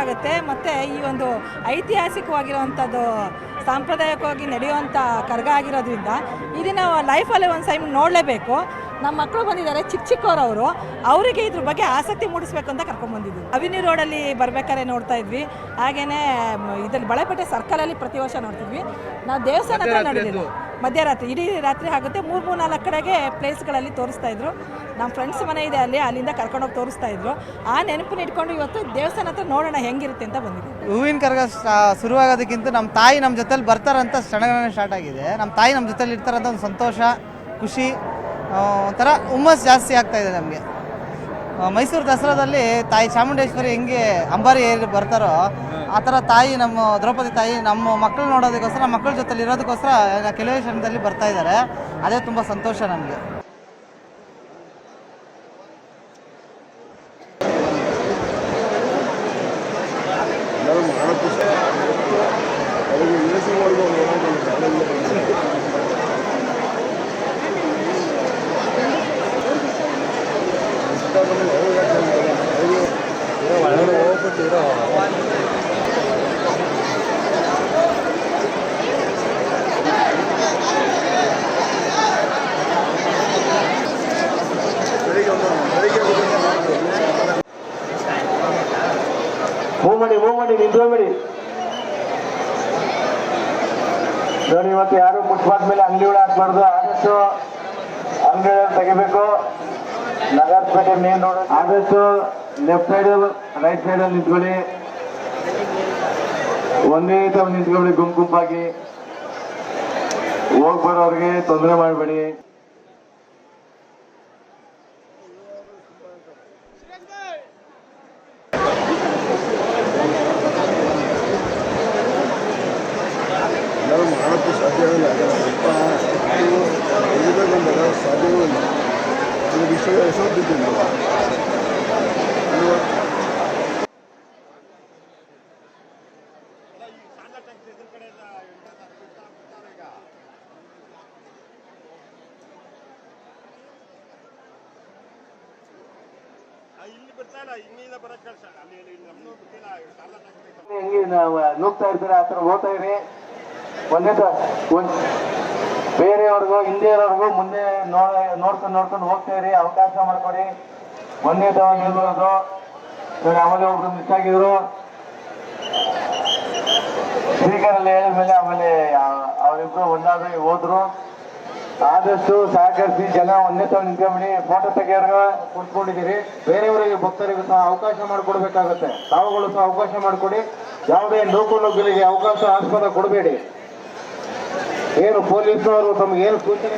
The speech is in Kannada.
ಆಗುತ್ತೆ. ಮತ್ತು ಈ ಒಂದು ಐತಿಹಾಸಿಕವಾಗಿರುವಂಥದ್ದು ಸಾಂಪ್ರದಾಯಿಕವಾಗಿ ನಡೆಯುವಂಥ ಕರಗ ಆಗಿರೋದ್ರಿಂದ ಇದನ್ನು ಲೈಫಲ್ಲಿ ಒಂದು ಟೈಮ್ ನೋಡಲೇಬೇಕು. ನಮ್ಮ ಮಕ್ಕಳು ಬಂದಿದ್ದಾರೆ, ಚಿಕ್ಕವರವರು, ಅವರಿಗೆ ಇದ್ರ ಬಗ್ಗೆ ಆಸಕ್ತಿ ಮೂಡಿಸ್ಬೇಕು ಅಂತ ಕರ್ಕೊಂಡ್ಬಂದಿದ್ವಿ. ಅವಿನಿ ರೋಡಲ್ಲಿ ಬರ್ಬೇಕಾದ್ರೆ ನೋಡ್ತಾ ಇದ್ವಿ. ಹಾಗೆಯೇ ಇದರಲ್ಲಿ ಬಳೆಪೇಟೆ ಸರ್ಕಲಲ್ಲಿ ಪ್ರತಿ ವರ್ಷ ನೋಡ್ತಿದ್ವಿ. ನಾವು ದೇವಸ್ಥಾನ ಹತ್ರ ನೋಡಿದ್ದೀವಿ. ಮಧ್ಯರಾತ್ರಿ ಇಡೀ ರಾತ್ರಿ ಆಗುತ್ತೆ. 3-4 ಕಡೆಗೆ ಪ್ಲೇಸ್ಗಳಲ್ಲಿ ತೋರಿಸ್ತಾ ಇದ್ರು. ನಮ್ಮ ಫ್ರೆಂಡ್ಸ್ ಮನೆ ಇದೆ ಅಲ್ಲಿಂದ ಕರ್ಕೊಂಡೋಗಿ ತೋರಿಸ್ತಾ ಇದ್ರು. ಆ ನೆನಪನ್ನ ಇಟ್ಕೊಂಡು ಇವತ್ತು ದೇವಸ್ಥಾನ ಹತ್ರ ನೋಡೋಣ ಹೆಂಗಿರುತ್ತೆ ಅಂತ ಬಂದಿದ್ವಿ. ಹೂವಿನ ಕರಗ ಶುರುವಾಗೋದಕ್ಕಿಂತ ನಮ್ಮ ತಾಯಿ ನಮ್ಮ ಜೊತೆಲಿ ಬರ್ತಾರಂತ ಸಡಗರನೇ ಸ್ಟಾರ್ಟ್ ಆಗಿದೆ. ನಮ್ಮ ತಾಯಿ ನಮ್ಮ ಜೊತೆಲಿ ಇರ್ತಾರಂತ ಒಂದು ಸಂತೋಷ, ಖುಷಿ, ಒಂಥರ ಹುಮ್ಮಸ್ ಜಾಸ್ತಿ ಆಗ್ತಾ ಇದೆ ನಮಗೆ. ಮೈಸೂರು ದಸರಾದಲ್ಲಿ ತಾಯಿ ಚಾಮುಂಡೇಶ್ವರಿ ಹೆಂಗೆ ಅಂಬಾರಿ ಏರಿ ಬರ್ತಾರೋ ಆ ಥರ ತಾಯಿ, ನಮ್ಮ ದ್ರೌಪದಿ ತಾಯಿ ನಮ್ಮ ಮಕ್ಕಳು ನೋಡೋದಕ್ಕೋಸ್ಕರ, ನಮ್ಮ ಮಕ್ಕಳ ಜೊತೆಲಿ ಇರೋದಕ್ಕೋಸ್ಕರ ಕೆಲವೇ ಕ್ಷಣದಲ್ಲಿ ಬರ್ತಾ ಇದ್ದಾರೆ. ಅದೇ ತುಂಬ ಸಂತೋಷ ನಮಗೆ. ಮೂವಡಿ ನಿಂತ್ಕೊಂಬಿಡಿ ನೋಡಿ. ಇವತ್ತು ಯಾರು ಫುಟ್ಪಾತ್ ಮೇಲೆ ಅಂಗಡಿಗಳು ಹಾಕ್ಬಾರ್ದು. ಆದಷ್ಟು ಅಂಗಡಿಗಳನ್ನು ತೆಗಿಬೇಕು. ನಗರಪೇಟೆ ಮೇನ್ ರೋಡ್ ಆದಷ್ಟು ಲೆಫ್ಟ್ ಸೈಡ್ ರೈಟ್ ಸೈಡ್ ಅಲ್ಲಿ ನಿಂತ್ಕೊಳ್ಳಿ. ಒಂದೇ ತರ ನಿಂತ್ಕೊಳ್ಳಿ, ಗುಂಪಾಗಿ. ಹೋಗ್ ಬರೋರಿಗೆ ತೊಂದರೆ ಮಾಡಬೇಡಿ. ಮಾಡೋಕ್ಕೂ ಸಾಧ್ಯವಿಲ್ಲ. ತೆಗಿಬೇಕಂದಾಗ ಸಾಧ್ಯವೂ ಇಲ್ಲ. ಇದು ವಿಷಯ ಹೆಸರಿದ್ದೀನಿ. ಹೆಂಗೆ ನುಗ್ತಾ ಇರ್ತಾರೆ ಆ ಥರ ಹೋಗ್ತಾ ಇರಿ. ಒಂದೇ ಬೇರೆಯವ್ರಿಗೂ ಹಿಂದೆ ಇರೋರ್ಗು ಮುಂದೆ ನೋಡ್ಕೊಂಡು ಹೋಗ್ತಾ ಇರಿ. ಅವಕಾಶ ಮಾಡ್ಕೊಡಿ. ಒಂದೇ ತವ ನಿಲ್ಬೋದು. ಆಮೇಲೆ ಒಬ್ರು ಮಿಸ್ ಆಗಿದ್ರು. ಸ್ಪೀಕರಲ್ಲಿ ಹೇಳಿದ್ಮೇಲೆ ಆಮೇಲೆ ಅವರಿಬ್ರು ಒಂದಾಗಿ ಹೋದ್ರು. ಆದಷ್ಟು ಸಹಕರಿಸಿ. ಜನ ಒಂದೇ ತವ ನಿಂತ್ಕೊಂಬಿಡಿ. ಫೋಟೋ ತೆಗಿಯೋರ್ಗ ಕುತ್ಕೊಂಡಿದ್ದೀರಿ. ಬೇರೆಯವರಿಗೆ ಭಕ್ತರಿಗೂ ಸಹ ಅವಕಾಶ ಮಾಡಿಕೊಡ್ಬೇಕಾಗುತ್ತೆ. ತಾವುಗಳು ಸಹ ಅವಕಾಶ ಮಾಡಿಕೊಡಿ. ಯಾವುದೇ ನುಗ್ಗಲಿಗೆ ಅವಕಾಶ ಆಸ್ಪದ ಕೊಡಬೇಡಿ. ಏನು ಪೊಲೀಸ್ನವರು ತಮ್ಗೆ ಏನು ಸೂಚನೆ